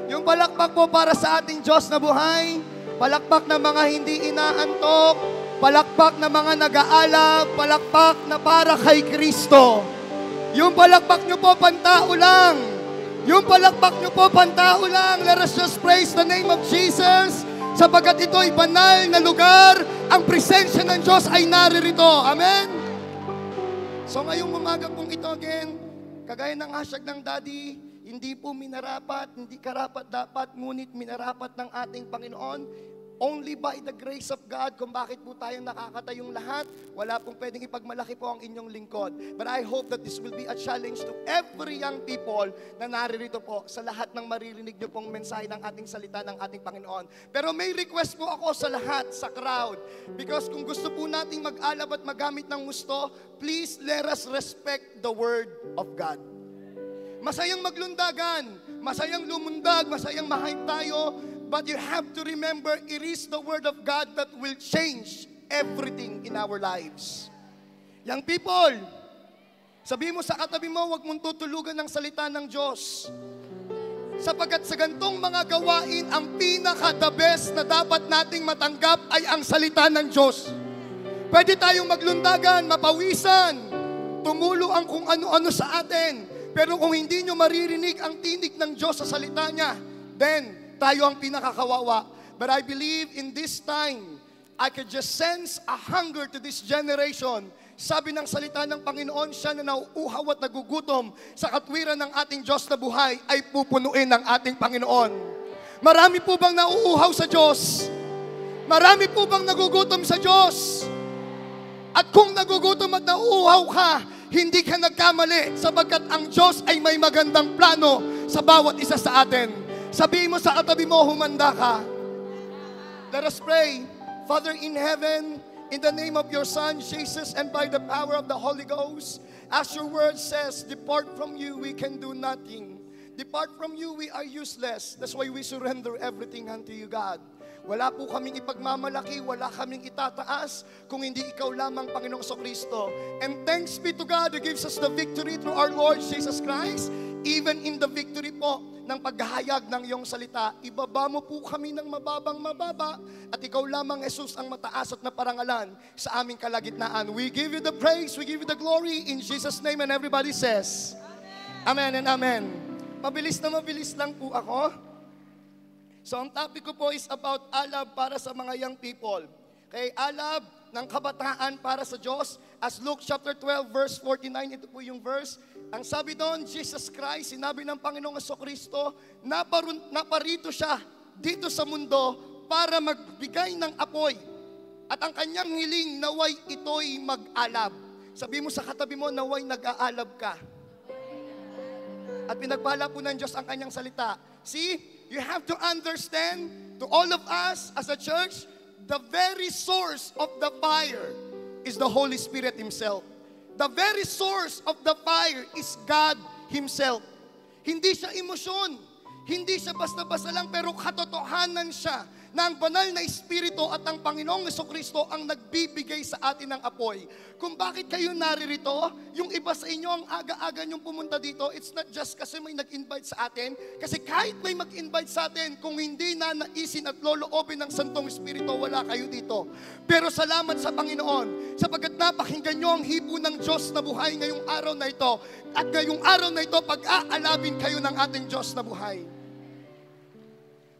Yung palakpak po para sa ating Diyos na buhay, palakpak na mga hindi inaantok, palakpak na mga nag-aalab, palakpak na para kay Kristo. Yung palakpak nyo po, pantao lang. Yung palakpak nyo po, pantao lang. Let us just praise the name of Jesus, sapagkat ito'y banal na lugar, ang presensya ng Diyos ay naririto. Amen? So ngayong umaga pong ito again, kagaya ng hashtag ng Daddy, hindi po minarapat, hindi karapat-dapat, ngunit minarapat ng ating Panginoon. Only by the grace of God kung bakit po tayong nakakatayong lahat. Wala pong pwedeng ipagmalaki po ang inyong lingkod. But I hope that this will be a challenge to every young people na naririto po sa lahat ng maririnig nyo pong mensahe ng ating salita ng ating Panginoon. Pero may request po ako sa lahat, sa crowd. Because kung gusto po nating mag-alab at magamit ng gusto, please let us respect the Word of God. Masayang maglundagan, masayang lumundag, masayang ma-hype tayo, but you have to remember, it is the Word of God that will change everything in our lives. Young people, sabihin mo sa katabi mo, huwag mong tutulugan ng salita ng Diyos. Sapagkat sa gantong mga gawain, ang pinaka-the best na dapat nating matanggap ay ang salita ng Diyos. Pwede tayong maglundagan, mapawisan, tumulo ang kung ano-ano sa atin. Pero kung hindi nyo maririnig ang tinig ng Diyos sa salita niya, then tayo ang pinakakawawa. But I believe in this time, I could just sense a hunger to this generation. Sabi ng salita ng Panginoon, siya na nauuhaw at nagugutom sa katwiran ng ating Diyos na buhay ay pupunuin ng ating Panginoon. Marami po bang nauuhaw sa Diyos? Marami po bang nagugutom sa Diyos? At kung nagugutom at nauuhaw ka, hindi ka nagkamali sapagkat ang Diyos ay may magandang plano sa bawat isa sa atin. Sabihin mo sa katabi mo, humanda ka. Let us pray. Father in heaven, in the name of your Son, Jesus, and by the power of the Holy Ghost, as your word says, depart from you, we can do nothing. Depart from you, we are useless. That's why we surrender everything unto you, God. Wala po kaming ipagmamalaki, wala kaming itataas, kung hindi ikaw lamang, Panginoong Kristo. And thanks be to God who gives us the victory through our Lord Jesus Christ. Even in the victory po ng paghahayag ng iyong salita, ibaba mo po kami ng mababang-mababa at ikaw lamang, Jesus, ang mataas at na parangalan sa aming kalagitnaan. We give you the praise, we give you the glory in Jesus' name, and everybody says, Amen and Amen. Mabilis na mabilis lang po ako. So ang topic ko po is about alab para sa mga young people. Okay, alab ng kabataan para sa Diyos. As Luke chapter 12 verse 49, ito po yung verse. Ang sabi doon, Jesus Christ, sinabi ng Panginoong Kristo, naparito siya dito sa mundo para magbigay ng apoy. At ang kanyang hiling, naway ito'y mag-alab. Sabi mo sa katabi mo, naway nag-aalab ka. At pinagpala po ng Diyos ang kanyang salita. See, you have to understand, to all of us as a church, the very source of the fire is the Holy Spirit Himself. The very source of the fire is God Himself. Hindi siya emosyon, hindi siya basta-basta lang, pero katotohanan siya na ang banal na Espiritu at ang Panginoong Kristo ang nagbibigay sa atin ng apoy. Kung bakit kayo naririto, yung iba sa inyo ang aga-aga nyong pumunta dito, it's not just kasi may nag-invite sa atin, kasi kahit may mag-invite sa atin, kung hindi na naisin at loloobin ng Santong Espiritu, wala kayo dito. Pero salamat sa Panginoon, sapagkat napakinggan nyo ang hipo ng Diyos na buhay ngayong araw na ito, at ngayong araw na ito, pag-aalabin kayo ng ating Diyos na buhay.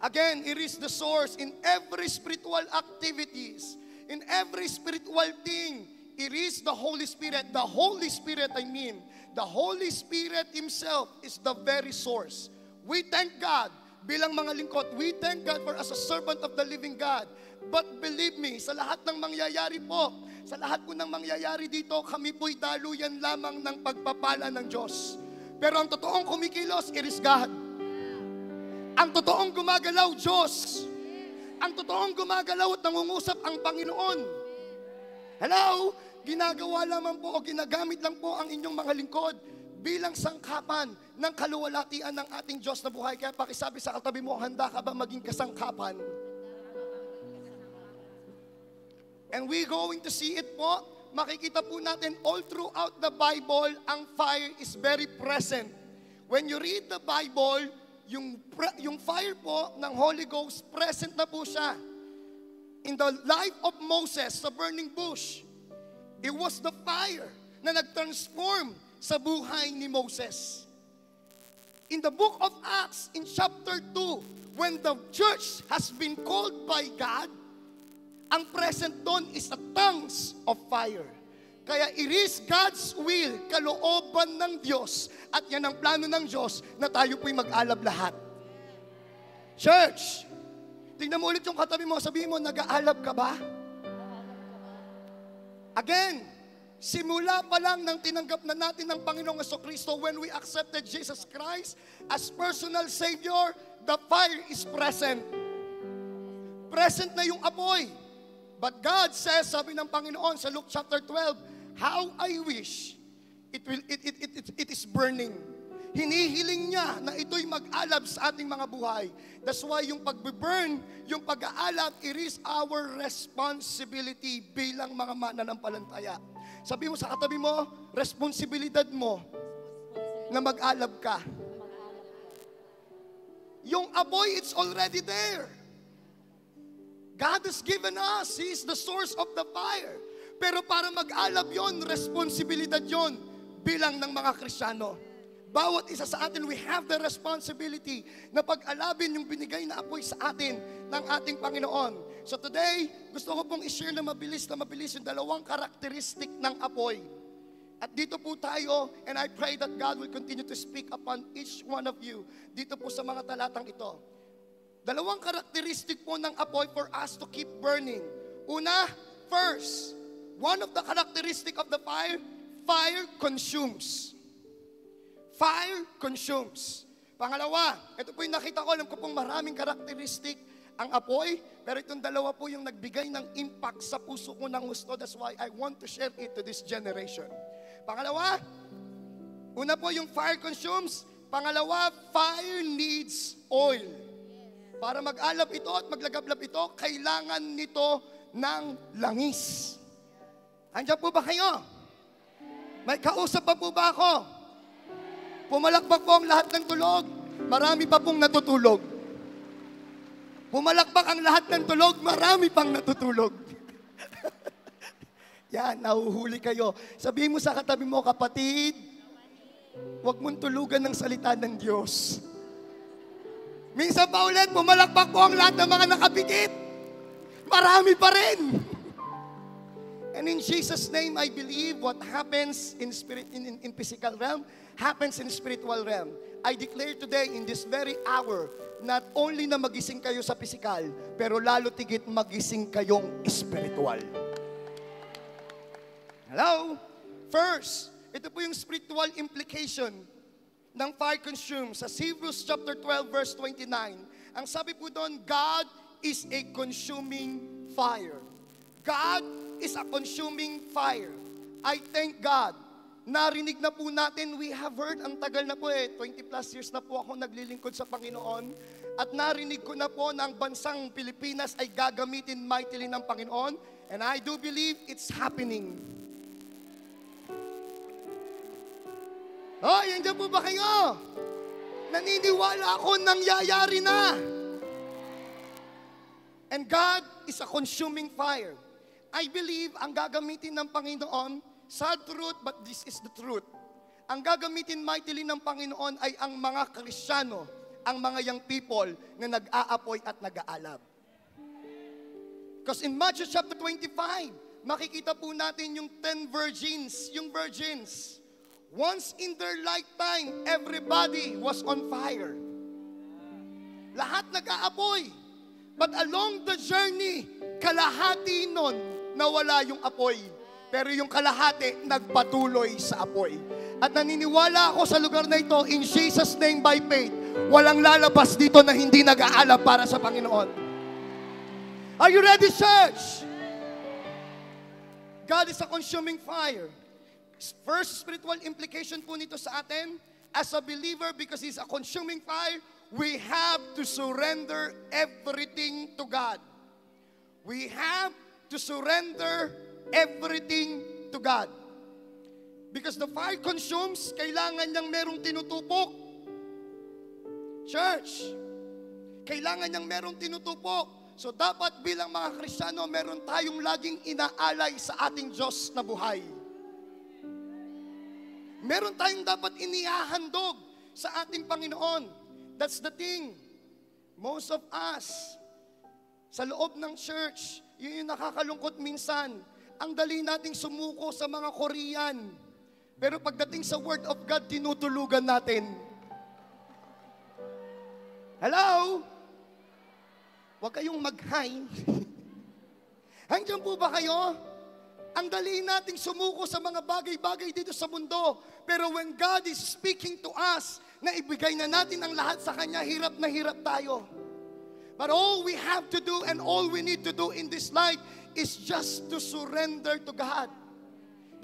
Again, it is the source in every spiritual activities, in every spiritual thing. It is the Holy Spirit. The Holy Spirit, the Holy Spirit Himself is the very source. We thank God, bilang mga lingkod, we thank God for as a servant of the living God. But believe me, sa lahat ng mangyayari po, sa lahat po ng mangyayari dito, kami po'y daluyan lamang ng pagpapala ng Diyos. Pero ang totoong kumikilos, it is God. Ang totoong gumagalaw, Diyos. Ang totoong gumagalaw at nangungusap ang Panginoon. Hello? Ginagawa lamang po o ginagamit lang po ang inyong mga lingkod bilang sangkapan ng kaluwalhatian ng ating Diyos na buhay. Kaya pakisabi sa katabi mo, handa ka ba maging kasangkapan? And we going to see it po. Makikita po natin all throughout the Bible, ang fire is very present. When you read the Bible, yung fire po ng Holy Ghost, present na po siya. In the life of Moses sa burning bush, it was the fire na nag-transform sa buhay ni Moses. In the book of Acts, in chapter 2, when the church has been called by God, ang present doon is a tongues of fire. Kaya it is God's will, kalooban ng Diyos, at yan ang plano ng Diyos na tayo po'y mag-alab lahat. Church, tingnan mo ulit yung katabi mo, sabihin mo, nag-aalab ka ba? Again, simula pa lang nang tinanggap na natin ng Panginoong Jesucristo, when we accepted Jesus Christ as personal Savior, the fire is present. Present na yung apoy. But God says, sabi ng Panginoon sa Luke chapter 12, how I wish it is burning. Hinihiling niya na ito'y mag-alab sa ating mga buhay. That's why yung pag-burn, yung pag-aalab, it is our responsibility bilang mga mananampalataya. Sabi mo sa katabi mo, responsibilidad mo na mag-alab ka. Yung apoy, it's already there. God has given us. He is the source of the fire. Pero para mag-alab yon, responsibilidad yon bilang ng mga Kristiyano. Bawat isa sa atin, we have the responsibility na pag-alabin yung binigay na apoy sa atin ng ating Panginoon. So today, gusto ko pong i-share na mabilis yung dalawang karakteristik ng apoy. At dito po tayo, and I pray that God will continue to speak upon each one of you dito po sa mga talatang ito. Dalawang karakteristik po ng apoy for us to keep burning. Una, first, one of the characteristic of the fire, fire consumes. Fire consumes. Pangalawa, ito po yung nakita ko, alam ko pong maraming karakteristik ang apoy, pero itong dalawa po yung nagbigay ng impact sa puso ko ng gusto. That's why I want to share it to this generation. Pangalawa, una po yung fire consumes. Pangalawa, fire needs oil. Para mag-alab ito at maglagablab ito, kailangan nito ng langis. Andiyan po ba kayo? May kausap pa po ba ako? Pumalakpak po ang lahat ng tulog. Marami pa pong natutulog. Pumalakpak ang lahat ng tulog. Marami pang natutulog. Yan, nahuhuli kayo. Sabihin mo sa katabi mo, kapatid, huwag mong tulugan ng salita ng Diyos. Minsan pa ulit, pumalakpak po ang lahat ng mga nakapikit. Marami pa rin. And in Jesus' name, I believe what happens in spirit, in physical realm, happens in spiritual realm. I declare today, in this very hour, not only na magising kayo sa physical, pero lalo tigit magising kayong spiritual. Hello? First, ito po yung spiritual implication ng fire consume. Sa Hebrews chapter 12, verse 29, ang sabi po doon, God is a consuming fire. God is a consuming fire. I thank God. Narinig na po natin, we have heard, ang tagal na po 20 plus years na po ako naglilingkod sa Panginoon. At narinig ko na po na ang bansang Pilipinas ay gagamitin mightily ng Panginoon. And I do believe it's happening. Oh, yan dyan po ba kayo? Naniniwala ako nangyayari na. And God is a consuming fire. I believe ang gagamitin ng Panginoon, sad truth, but this is the truth. Ang gagamitin mightily ng Panginoon ay ang mga Kristiyano, ang mga young people na nag-aapoy at nag-aalab. Because in Matthew chapter 25, makikita po natin yung 10 virgins, yung virgins. Once in their lifetime, everybody was on fire. Lahat nag-aapoy. But along the journey, kalahati nun, nawala yung apoy. Pero yung kalahati, nagpatuloy sa apoy. At naniniwala ako sa lugar na ito, in Jesus' name by faith, walang lalabas dito na hindi nag-aalab para sa Panginoon. Are you ready, church? God is a consuming fire. First spiritual implication po nito sa atin, as a believer, because He's a consuming fire, we have to surrender everything to God. We have to surrender everything to God. Because the fire consumes, kailangan niyang merong tinutupok Church, kailangan niyang merong tinutupok. So dapat bilang mga Kristiyano, meron tayong laging inaalay sa ating Diyos na buhay. Meron tayong dapat inihahandog sa ating Panginoon. That's the thing. Most of us, sa loob ng church, yun yung nakakalungkot minsan. Ang dali nating sumuko sa mga Korean. Pero pagdating sa Word of God, tinutulugan natin. Hello? Huwag kayong mag-hi. Hanggang po ba kayo? Ang dali nating sumuko sa mga bagay-bagay dito sa mundo. Pero when God is speaking to us, na ibigay na natin ang lahat sa Kanya, hirap na hirap tayo. But all we have to do and all we need to do in this life is just to surrender to God.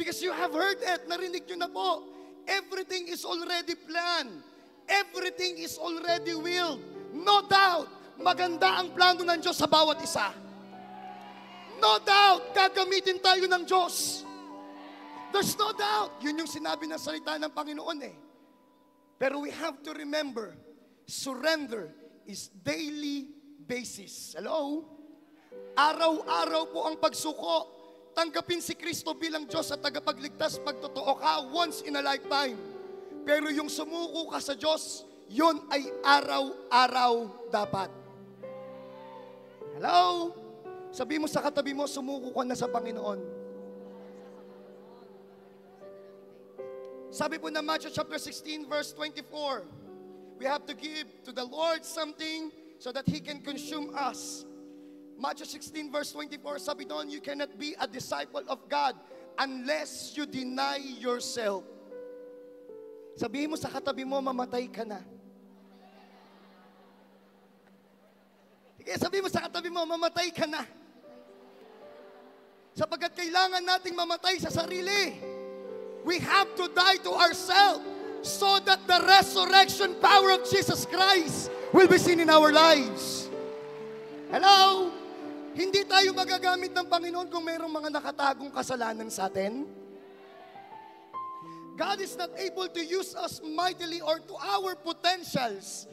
Because you have heard it, narinig nyo na po. Everything is already planned. Everything is already willed. No doubt, maganda ang plano ng Diyos sa bawat isa. No doubt, gagamitin tayo ng Diyos. There's no doubt. Yun yung sinabi ng salita ng Panginoon eh. Pero we have to remember, surrender is daily basis. Hello? Araw-araw po ang pagsuko. Tanggapin si Kristo bilang Diyos at tagapagligtas pag totoo ka once in a lifetime. Pero yung sumuko ka sa Diyos, yun ay araw-araw dapat. Hello? Sabi mo sa katabi mo, sumuko ka na sa Panginoon. Sabi po na Matthew chapter 16 verse 24, we have to give to the Lord something so that He can consume us. Matthew 16 verse 24, sabi doon, you cannot be a disciple of God unless you deny yourself. Sabihin mo sa katabi mo, mamatay ka na. Sige, sabihin mo sa katabi mo, mamatay ka na. Sapagkat kailangan nating mamatay sa sarili. We have to die to ourselves so that the resurrection power of Jesus Christ will be seen in our lives. Hello? Hindi tayo magagamit ng Panginoon kung mayroong mga nakatagong kasalanan sa atin. God is not able to use us mightily or to our potentials,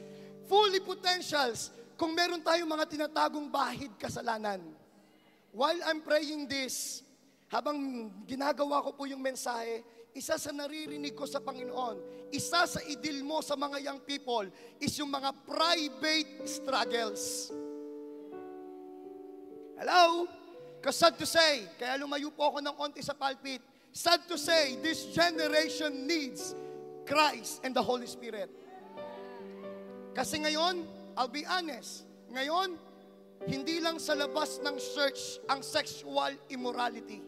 fully potentials, kung meron tayong mga tinatagong bahid kasalanan. While I'm praying this, habang ginagawa ko po yung mensahe, isa sa naririnig ko sa Panginoon, isa sa idil mo sa mga young people is yung mga private struggles. Hello? Because sad to say, kaya lumayo po ako ng onti sa pulpit, sad to say, this generation needs Christ and the Holy Spirit. Kasi ngayon, I'll be honest, ngayon, hindi lang sa labas ng church ang sexual immorality.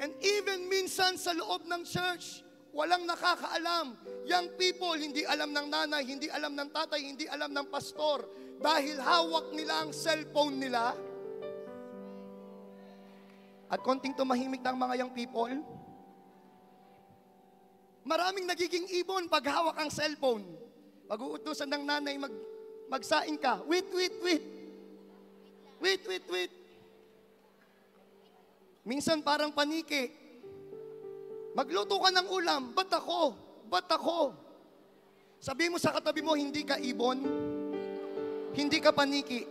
And even minsan sa loob ng church, walang nakakaalam. Young people, hindi alam ng nanay, hindi alam ng tatay, hindi alam ng pastor. Dahil hawak nila ang cellphone nila. At konting tumahimik ng mga young people, maraming nagiging ibon pag hawak ang cellphone. Pag-uutusan ng nanay, magsaing ka. Wait. Minsan parang paniki. Magluto ka ng ulam. Ba't ako? Sabi mo sa katabi mo, hindi ka ibon. Hindi ka paniki.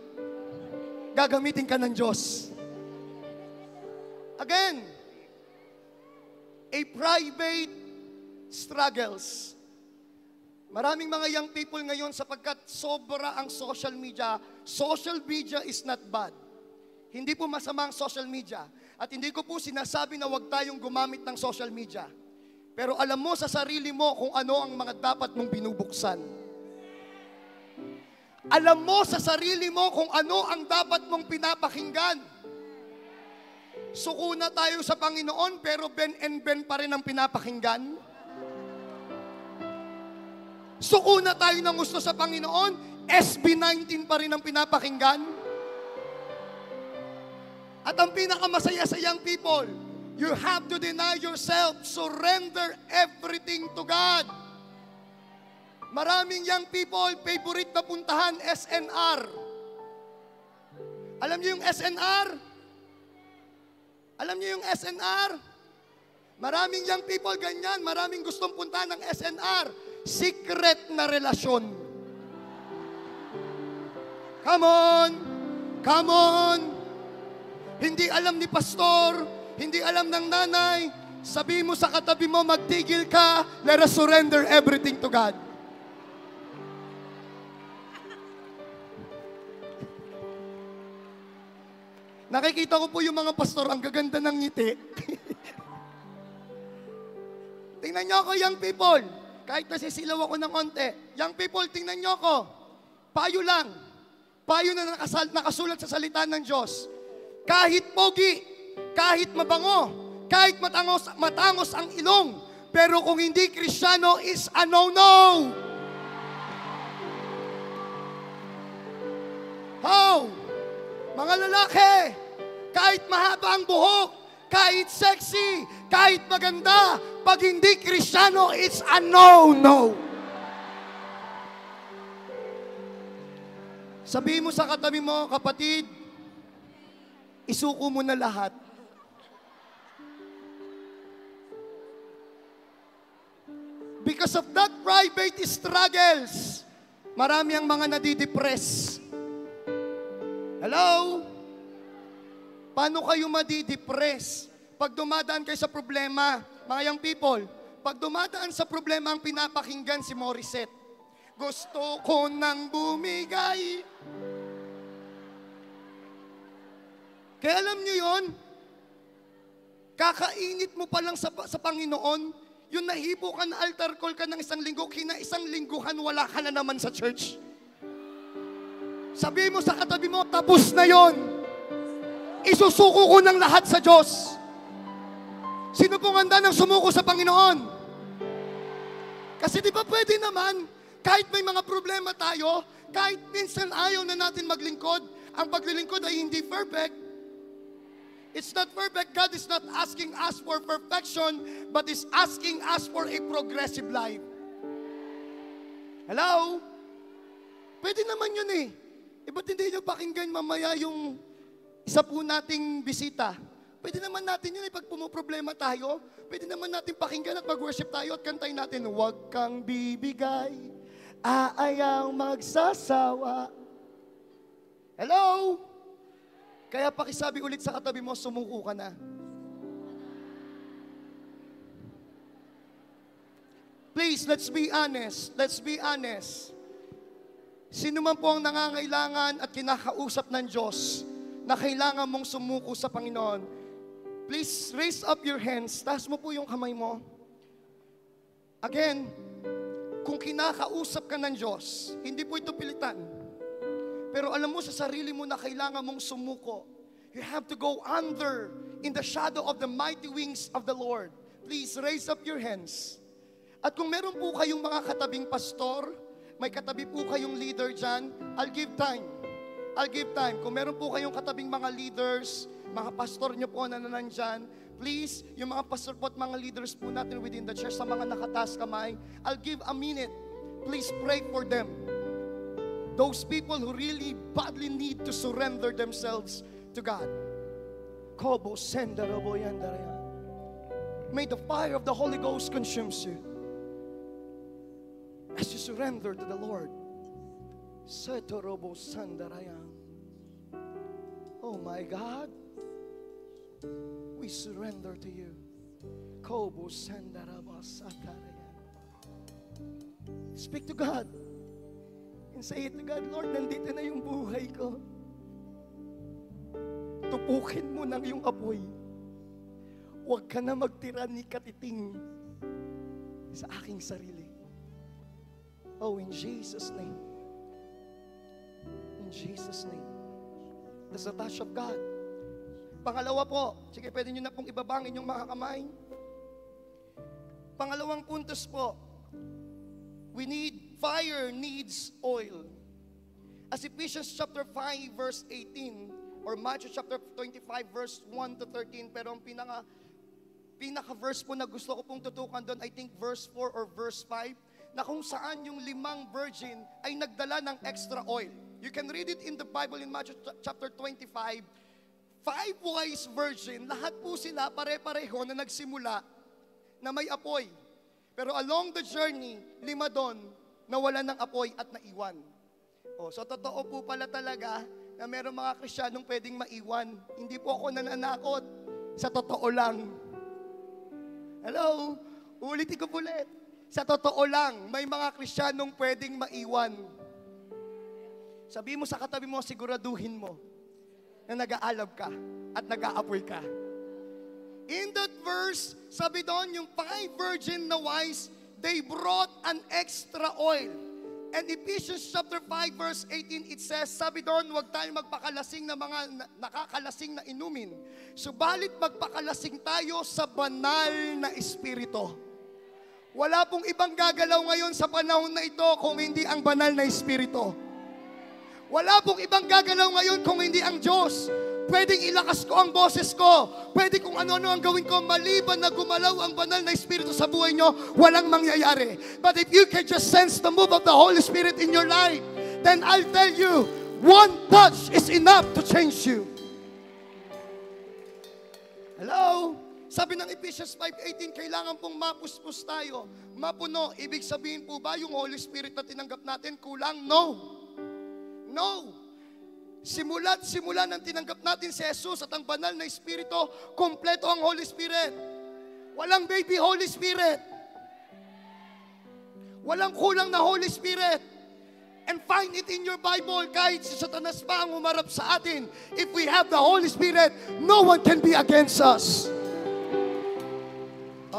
Gagamitin ka ng Diyos. Again, a private struggles. Maraming mga young people ngayon sapagkat sobra ang social media. Social media is not bad. Hindi po masama ang social media. At hindi ko po sinasabi na huwag tayong gumamit ng social media. Pero alam mo sa sarili mo kung ano ang mga dapat mong binubuksan. Alam mo sa sarili mo kung ano ang dapat mong pinapakinggan. Suko na tayo sa Panginoon pero Ben and Ben pa rin ang pinapakinggan. Suko na tayo ng gusto sa Panginoon, SB19 pa rin ang pinapakinggan. At ang pinakamasaya sa young people, you have to deny yourself, surrender everything to God. Maraming young people, favorite na puntahan, SNR. Alam niyo yung SNR? Alam niyo yung SNR? Maraming young people ganyan, maraming gustong punta ng SNR. Secret na relasyon. Come on! Come on! Hindi alam ni pastor, hindi alam ng nanay. Sabi mo sa katabi mo, magtigil ka, let us surrender everything to God. Nakikita ko po yung mga pastor, ang gaganda ng ngiti. Tingnan nyo ako, young people. Kahit nasisilaw ako ng konti. Young people, tingnan nyo ako. Payo lang. Payo na nakasulat sa salita ng Diyos. Kahit pogi, kahit mabango, kahit matangos ang ilong, pero kung hindi Kristiyano is a no-no. How? Mga lalaki, kahit mahaba ang buhok, kahit sexy, kahit maganda, pag hindi Kristiyano, it's a no-no. Sabihin mo sa katabi mo, kapatid, isuko mo na lahat. Because of that private struggles, marami ang mga nadidepress. Hello? Paano kayo madidepress? Pag dumadaan kayo sa problema, mga young people, pag dumadaan sa problema ang pinapakinggan si Morissette, gusto ko nang bumigay. Kaya alam nyo yun, kakainit mo pa lang sa Panginoon, yung nahibo ka na altar call ka ng isang linggo, isang lingguhan wala ka na naman sa church. Sabi mo sa katabi mo, tapos na yon. Isusuko ko ng lahat sa Diyos. Sino pong handa ng sumuko sa Panginoon? Kasi di ba pwede naman, kahit may mga problema tayo, kahit minsan ayaw na natin maglingkod, ang paglilingkod ay hindi perfect. It's not perfect. God is not asking us for perfection, but is asking us for a progressive life. Hello? Pwede naman yun eh. Ba't hindi nyo pakinggan mamaya yung isa po nating bisita? Pwede naman natin yun eh, pag pumuproblema tayo, pwede naman natin pakinggan at mag-worship tayo at kantayin natin, huwag kang bibigay, aayaw magsasawa. Hello? Kaya pakisabi ulit sa katabi mo, sumuko ka na. Please, let's be honest. Let's be honest. Sino man po ang nangangailangan at kinakausap ng Diyos na kailangan mong sumuko sa Panginoon, please raise up your hands. Taas mo po yung kamay mo. Again, kung kinakausap ka ng Diyos, hindi po ito pilitan. Pero alam mo sa sarili mo na kailangan mong sumuko. You have to go under in the shadow of the mighty wings of the Lord. Please raise up your hands. At kung meron po kayong mga katabing pastor, may katabi po kayong leader dyan, I'll give time. I'll give time. Kung meron po kayong katabing mga leaders, mga pastor nyo po na nandyan, please, yung mga pastor po at mga leaders po natin within the church, sa mga nakataas kamay, I'll give a minute. Please pray for them. Those people who really badly need to surrender themselves to God. May the fire of the Holy Ghost consumes you as you surrender to the Lord. Oh my God, we surrender to you. Speak to God and say it to God, Lord, nandito na yung buhay ko. Tupukin mo ng yung apoy. Huwag ka na magtira ni katiting sa aking sarili. Oh, in Jesus' name. In Jesus' name. That's the touch of God. Pangalawa po, sige, pwede nyo na pong ibabangin yung mga kamay. Pangalawang puntos po, fire needs oil. As Ephesians chapter 5 verse 18, or Matthew chapter 25 verse 1 to 13, pero ang pinaka-verse po na gusto ko pong tutukan doon, I think verse 4 or verse 5, na kung saan yung 5 virgin ay nagdala ng extra oil. You can read it in the Bible in Matthew chapter 25. 5 wise virgin, lahat po sila pare-pareho na nagsimula na may apoy. Pero along the journey, 5 doon, nawalan ng apoy at naiwan. So totoo po pala talaga na meron mga Kristiyanong pwedeng maiwan. Hindi po ako nananakot. Sa totoo lang. Hello? Ulitin ko ulit. Sa totoo lang, may mga Kristiyanong pwedeng maiwan. Sabi mo sa katabi mo, siguraduhin mo na nag-aalab ka at nag-aapoy ka. In that verse, sabi doon, yung 5 virgin na wise, they brought an extra oil. And Ephesians chapter 5 verse 18, it says, sabi doon, huwag tayong magpakalasing na mga nakakalasing na inumin. Subalit magpakalasing tayo sa banal na espiritu. Wala pong ibang gagalaw ngayon sa panahon na ito kung hindi ang banal na espiritu. Wala pong ibang gagalaw ngayon kung hindi ang Diyos. Pwedeng ilakas ko ang boses ko. Pwede kung ano-ano ang gawin ko. Maliban na gumalaw ang banal na Espiritu sa buhay nyo, walang mangyayari. But if you can just sense the move of the Holy Spirit in your life, then I'll tell you, one touch is enough to change you. Hello? Sabi ng Ephesians 5:18, kailangan pong mapuspos tayo. Mapuno. Ibig sabihin po ba yung Holy Spirit na tinanggap natin kulang? No. No. Simula nang tinanggap natin si Jesus at ang banal na Espiritu, kompleto ang Holy Spirit. Walang baby Holy Spirit. Walang kulang na Holy Spirit. And find it in your Bible, kahit si Satanas pa ang umarap sa atin. If we have the Holy Spirit, no one can be against us.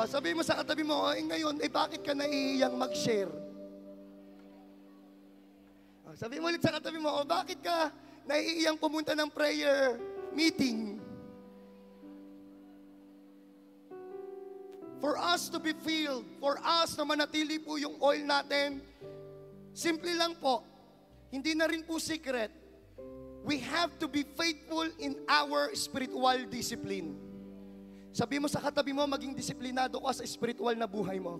Sabi mo sa katabi mo, ngayon, bakit ka naiiyang mag-share? Sabi mo ulit sa katabi mo, bakit ka naiiyang pumunta ng prayer meeting? For us to be filled, for us na manatili po yung oil natin, simple lang po, hindi na rin po secret, we have to be faithful in our spiritual discipline. Sabi mo sa katabi mo, maging disiplinado ka sa spiritual na buhay mo.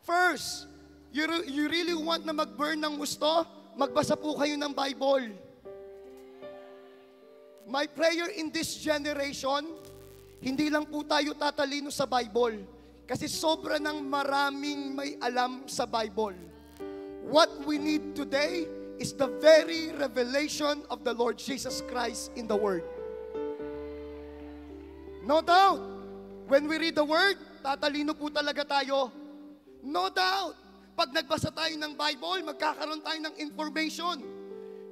First, you really want na mag-burn ng gusto? Magbasa po kayo ng Bible. My prayer in this generation, hindi lang po tayo tatalino sa Bible. Kasi sobra ng maraming may alam sa Bible. What we need today is the very revelation of the Lord Jesus Christ in the Word. No doubt, when we read the Word, tatalino po talaga tayo. No doubt, pag nagbasa tayo ng Bible, magkakaroon tayo ng information.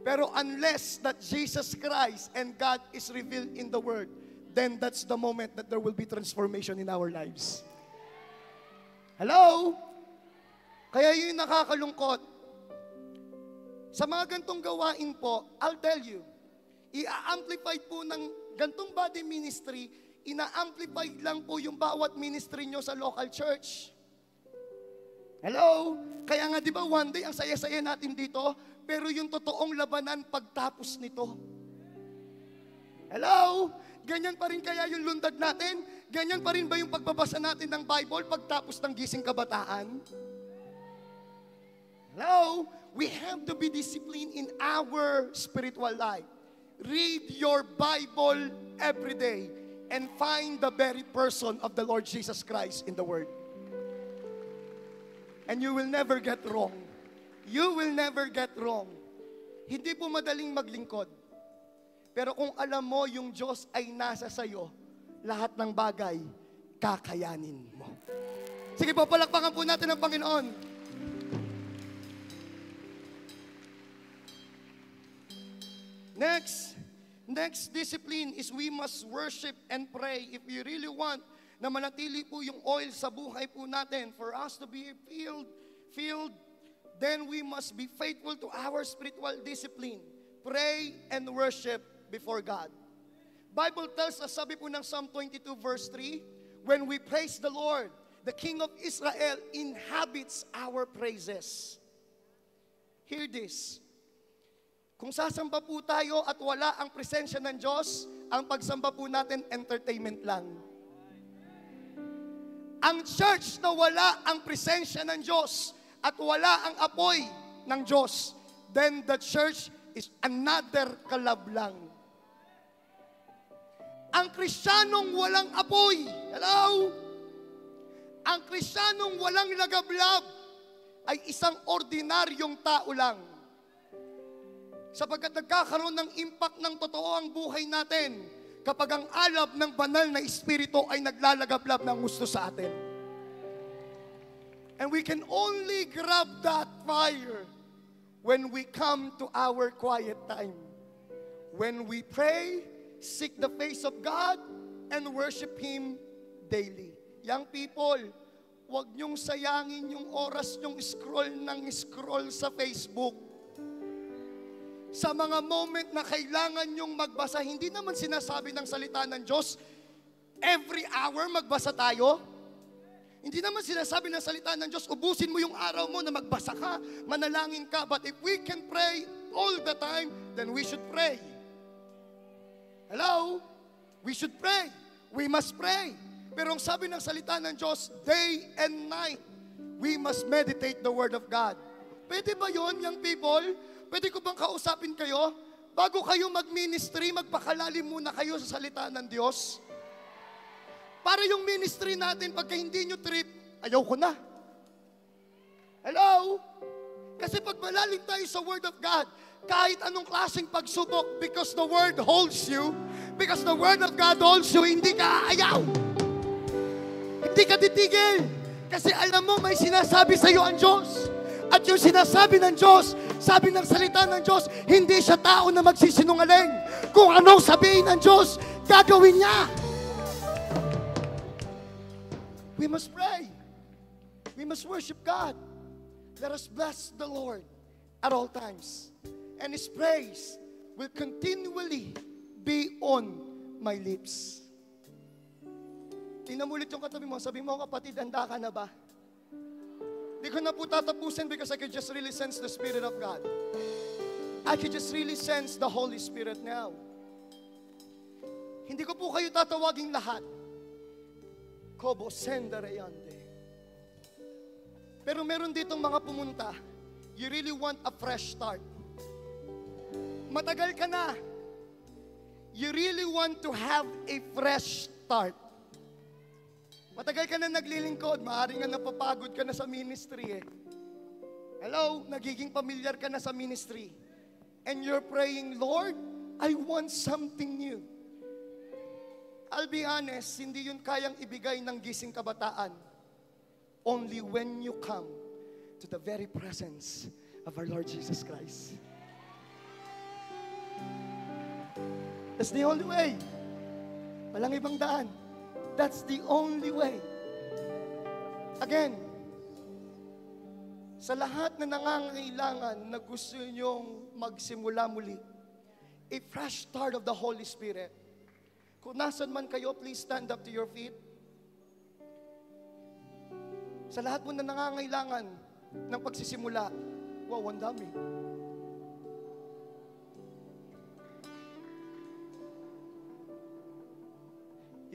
Pero unless that Jesus Christ and God is revealed in the Word, then that's the moment that there will be transformation in our lives. Hello? Kaya yun nakakalungkot. Sa mga gantong gawain po, I'll tell you, i-amplify po ng gantong body ministry, ina-amplify lang po yung bawat ministry nyo sa local church. Hello? Kaya nga di ba one day ang saya-saya natin dito, pero yung totoong labanan pagtapos nito. Hello? Ganyan pa rin kaya yung lundag natin? Ganyan pa rin ba yung pagbabasa natin ng Bible pagtapos ng gising kabataan? Hello? We have to be disciplined in our spiritual life. Read your Bible every day and find the very person of the Lord Jesus Christ in the Word. And you will never get wrong. You will never get wrong. Hindi po madaling maglingkod. Pero kung alam mo yung Diyos ay nasa sayo, lahat ng bagay, kakayanin mo. Sige po, palakpakan po natin ang Panginoon. Next discipline is we must worship and pray. If we really want na manatili po yung oil sa buhay po natin, for us to be filled, then we must be faithful to our spiritual discipline. Pray and worship before God. Bible tells us, sabi po ng Psalm 22 verse 3, when we praise the Lord, the King of Israel inhabits our praises. Hear this. Kung sasamba po tayo at wala ang presensya ng Diyos, ang pagsamba po natin entertainment lang. Ang church na wala ang presensya ng Diyos at wala ang apoy ng Diyos, then the church is another kalab lang. Ang Kristiyanong walang apoy, hello? ang Kristiyanong walang lagablab ay isang ordinaryong tao lang. Sapagkat nagkakaroon ng impact ng totoo ang buhay natin kapag ang alab ng banal na Espiritu ay naglalagablab ng gusto sa atin. And we can only grab that fire when we come to our quiet time. When we pray, seek the face of God, and worship Him daily. Young people, huwag niyong sayangin yung oras niyong scroll sa Facebook. Sa mga moment na kailangan niyong magbasa, hindi naman sinasabi ng salita ng Diyos, every hour magbasa tayo. Hindi naman sinasabi ng salita ng Diyos, ubusin mo yung araw mo na magbasa ka, manalangin ka. But if we can pray all the time, then we should pray. Hello? We should pray. We must pray. Pero ang sabi ng salita ng Diyos, day and night, we must meditate the Word of God. Pwede ba yun, young people? Pwede ko bang kausapin kayo? Bago kayo mag-ministry, magpakalalim muna kayo sa salita ng Diyos. Para yung ministry natin, pagka hindi nyo trip, ayaw ko na. Hello? Kasi pag malalim tayo sa Word of God, kahit anong klaseng pagsubok, because the Word holds you, because the Word of God holds you, hindi ka aayaw. Hindi ka titigil. Kasi alam mo, may sinasabi sa iyo ang Diyos. At yung sinasabi ng Diyos, sabi ng salita ng Diyos, hindi siya tao na magsisinungaling. Kung anong sabihin ng Diyos, gagawin niya. We must pray. We must worship God. Let us bless the Lord at all times. And His praise will continually be on my lips. Tingnan mo ulit yung katabi mo. Sabi mo, kapatid, handa ka na ba? Di ko na po tatapusin because I could just really sense the Spirit of God. I could just really sense the Holy Spirit now. Hindi ko po kayo tatawaging lahat. Kobo sendarayande. Pero meron ditong mga pumunta, you really want a fresh start. Matagal ka na. You really want to have a fresh start. Matagal ka na naglilingkod, maaaring nga napapagod ka na sa ministry eh. Hello, nagiging pamilyar ka na sa ministry. And you're praying, Lord, I want something new. I'll be honest, hindi yun kayang ibigay ng gising kabataan. Only when you come to the very presence of our Lord Jesus Christ. That's the only way. Walang ibang daan. That's the only way. Again, sa lahat na nangangailangan na gusto nyong magsimula muli, a fresh start of the Holy Spirit. Kung nasan man kayo, please stand up to your feet. Sa lahat mo na nangangailangan ng pagsisimula, wow, ang dami.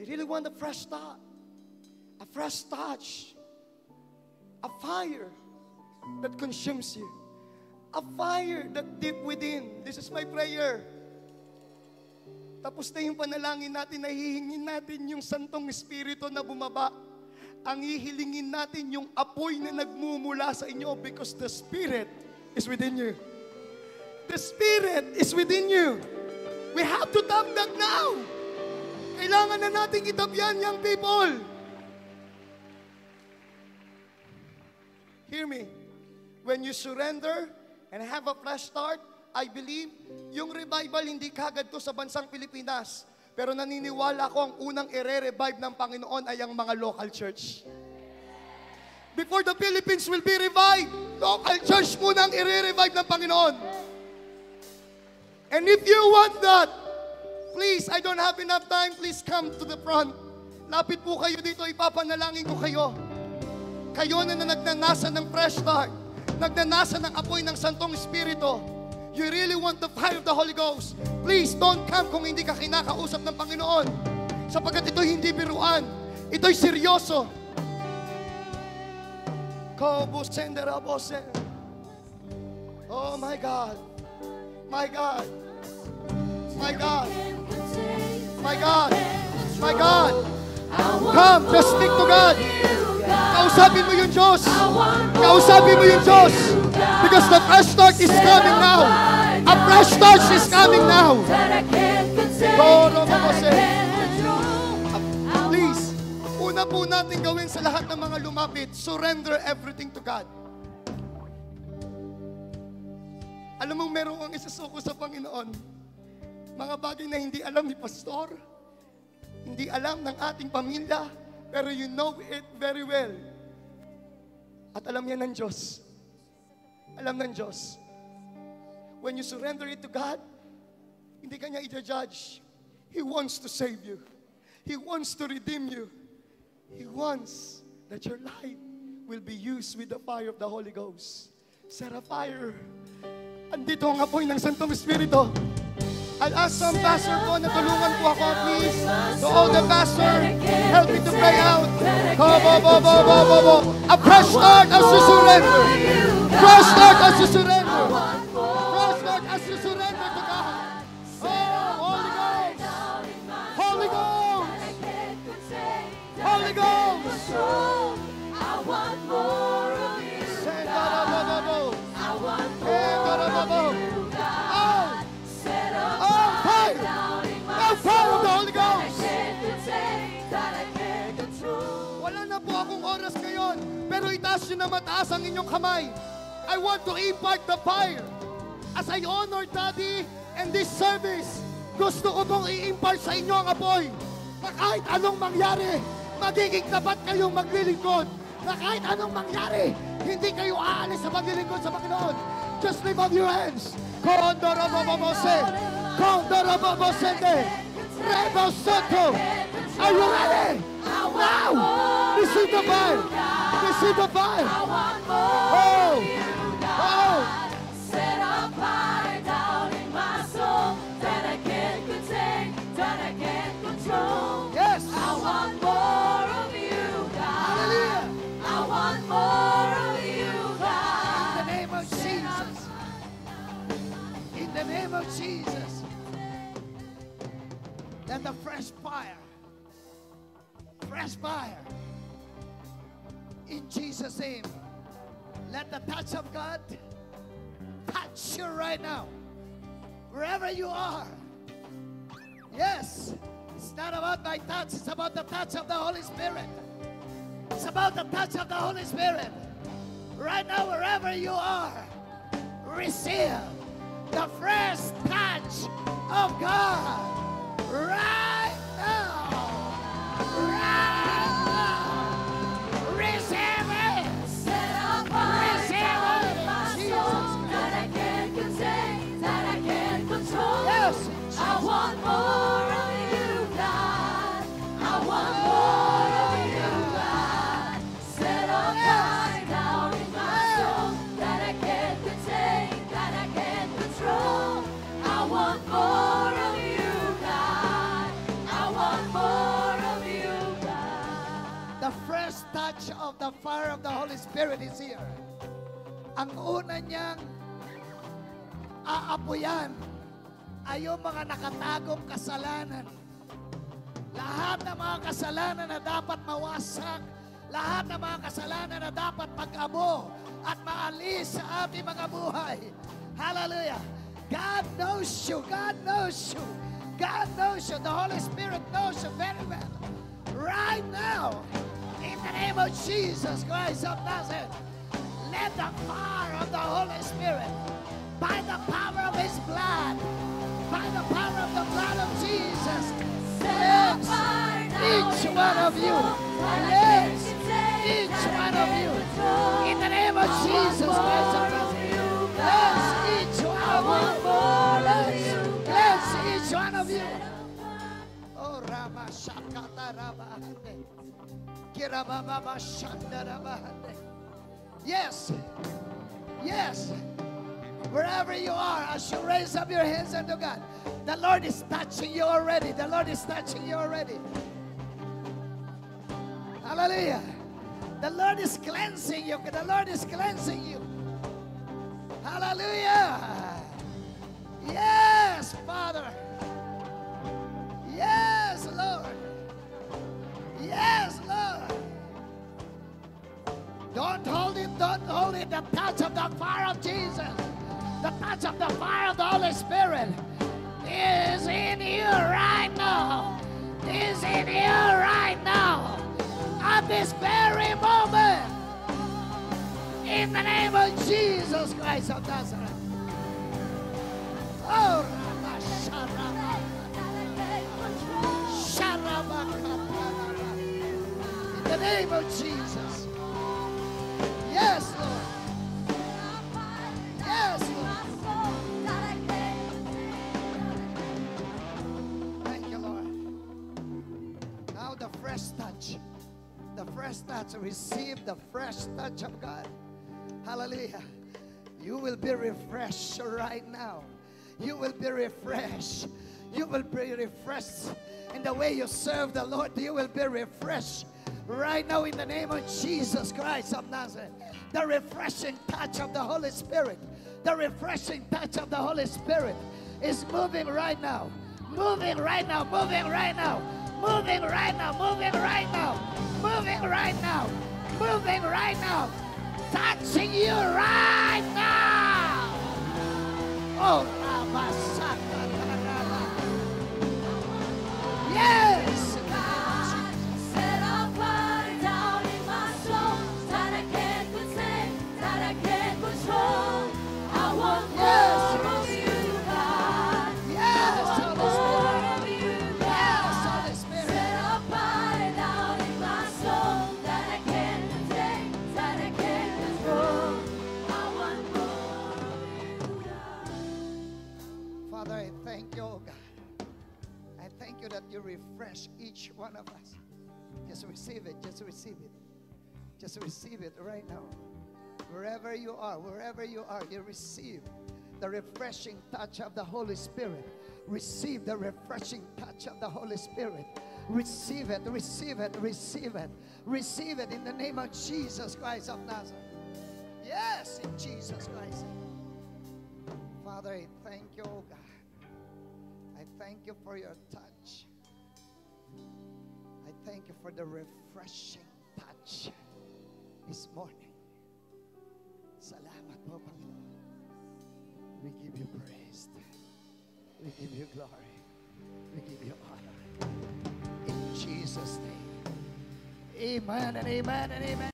You really want a fresh start, a fresh touch, a fire that consumes you, a fire that deep within. This is my prayer. Tapos na yung panalangin natin, nahihingin natin yung Santong Espiritu na bumaba. Ang hihilingin natin yung apoy na nagmumula sa inyo because the Spirit is within you. The Spirit is within you. We have to tap that now. Kailangan na natin itap yan, young people. Hear me. When you surrender and have a fresh start, I believe, yung revival hindi kagad to sa bansang Pilipinas. Pero naniniwala ko ang unang i-revive ng Panginoon ay ang mga local church. Before the Philippines will be revived, local church muna ang i-revive ng Panginoon. And if you want that, please, I don't have enough time, please come to the front. Lapit po kayo dito, ipapanalangin ko kayo. Kayo na nagnanasa ng fresh start, nagnanasa ng apoy ng Santong Espiritu. You really want the fire of the Holy Ghost. Please don't come kung hindi ka kinakausap ng Panginoon. Sapagkat ito'y hindi biruan. Ito'y seryoso. Oh my God. My God. My God. My God. My God. Come, just speak to God. Kausapin mo yung Diyos. Kausapin mo yung Diyos. Because the fresh start is coming now. A fresh start is coming now. Please, una po natin gawin sa lahat ng mga lumapit, surrender everything to God. Alam mong meron kang isasuko sa Panginoon. Mga bagay na hindi alam ni Pastor, hindi alam ng ating pamilya, pero you know it very well. At alam yan ng Diyos. Alam ng Diyos. When you surrender it to God, hindi ka niya i-judge. He wants to save you. He wants to redeem you. He wants that your life will be used with the fire of the Holy Ghost. Set a fire. Andito ang apoy ng Santong Espiritu. I'll ask some pastor po na tulungan po ako, please. To all the pastor, help me to pray out. A fresh start as you surrender. Fresh start as you surrender. Fresh start as you surrender to God. Oh, Holy Ghost. Holy Ghost. Holy Ghost. I want more of you, God. I want more of you, God. Set a fire down in my soul that I can't contain, that I can't control. Wala na po akong oras ngayon, pero itaas nyo na mataas ang inyong kamay. I want to impart the fire. As I honor Daddy and this service, gusto ko pong i-impart sa inyo ang apoy. Na kahit anong mangyari, magiging tapat kayong maglilingkod. Na kahit anong mangyari, hindi kayo aalis sa paglilingkod sa Panginoon. Just lift up your hands. Kondorobobose. Kondorobobosende. Rebo Soto. Are you ready? Now! Receive the fire. Receive the fire. Oh! Oh! Set a fire down in my soul that I can't contain, that I can't control. Yes! I want more of you, God. Hallelujah! I want more of you, God. In the name of Jesus. In the name of Jesus. Let the fresh fire. Fresh fire. In Jesus' name. Let the touch of God touch you right now. Wherever you are. Yes. It's not about my touch. It's about the touch of the Holy Spirit. It's about the touch of the Holy Spirit. Right now, wherever you are, receive the fresh touch of God. Right now. Right now. Receive it. Set a fire Receive down it. in my Jesus soul Christ. that I can't contain, that I can't control. Yes. I want more of you, God. I want more of you, God. Set a fire down in my soul that I can't contain, that I can't control. I want more of you, God. I want more of you, God. The first touch of the fire of the Holy Spirit is here. Ang una niyang aapuyan ay yung mga nakatagong kasalanan. Lahat ng mga kasalanan na dapat mawasak, lahat ng mga kasalanan na dapat pag-abo at maalis sa ating mga buhay. Hallelujah! God knows you. God knows you. God knows you. The Holy Spirit knows you very well. Right now, in the name of Jesus Christ of Nazareth, let the fire of the Holy Spirit, by the power of His blood, by the power of the blood of Jesus, cleanse each one of you. Cleanse each one of you. In the name of Jesus Christ of Nazareth, cleanse each one of you. Cleanse each one of you. Oh, Rama Shakata Rabahande. Kirababa Shanda Rabahande. Yes. Yes. Wherever you are, as you raise up your hands unto God, the Lord is touching you already. The Lord is touching you already. Hallelujah. The Lord is cleansing you. The Lord is cleansing you. Hallelujah. Yes, Father. Yes, Lord. Yes, Lord. Don't hold it, don't hold it. The touch of the fire of Jesus, the touch of the fire of the Holy Spirit is in you right now. Is in you right now. At this very moment. In the name of Jesus Christ of Nazareth. Oh, Rabba Sharaba. Sharaba Kaparaba. In the name of Jesus. Yes, Lord. Yes, Lord. Thank you, Lord. Now the fresh touch. The fresh touch. Receive the fresh touch of God. Hallelujah. You will be refreshed right now. You will be refreshed. You will be refreshed in the way you serve the Lord. You will be refreshed right now in the name of Jesus Christ of Nazareth. The refreshing touch of the Holy Spirit. The refreshing touch of the Holy Spirit is moving right now. Moving right now. Moving right now. Moving right now. Moving right now. Moving right now. Moving right now. Touching you right now. Oh, Ramasaka. Yes. Set a fire down in my soul that I can't contain, that I can't control. I want more of you, God. Yes, I want Holy Spirit. more of you, Yes, God. Holy Spirit. Set a fire down in my soul that I can't contain, that I can't control. I want more of you, God. Father, I thank you, oh God. I thank you that you refresh each one of us. Just receive it. Just receive it. Just receive it right now. Wherever you are, you receive the refreshing touch of the Holy Spirit. Receive the refreshing touch of the Holy Spirit. Receive it, receive it, receive it. Receive it in the name of Jesus Christ of Nazareth. Yes, in Jesus Christ. Father, I thank you, oh God. I thank you for your touch. I thank you for the refreshing touch this morning. Salamat po, Panginoon. We give you praise. We give you glory. We give you honor. In Jesus' name. Amen and amen and amen.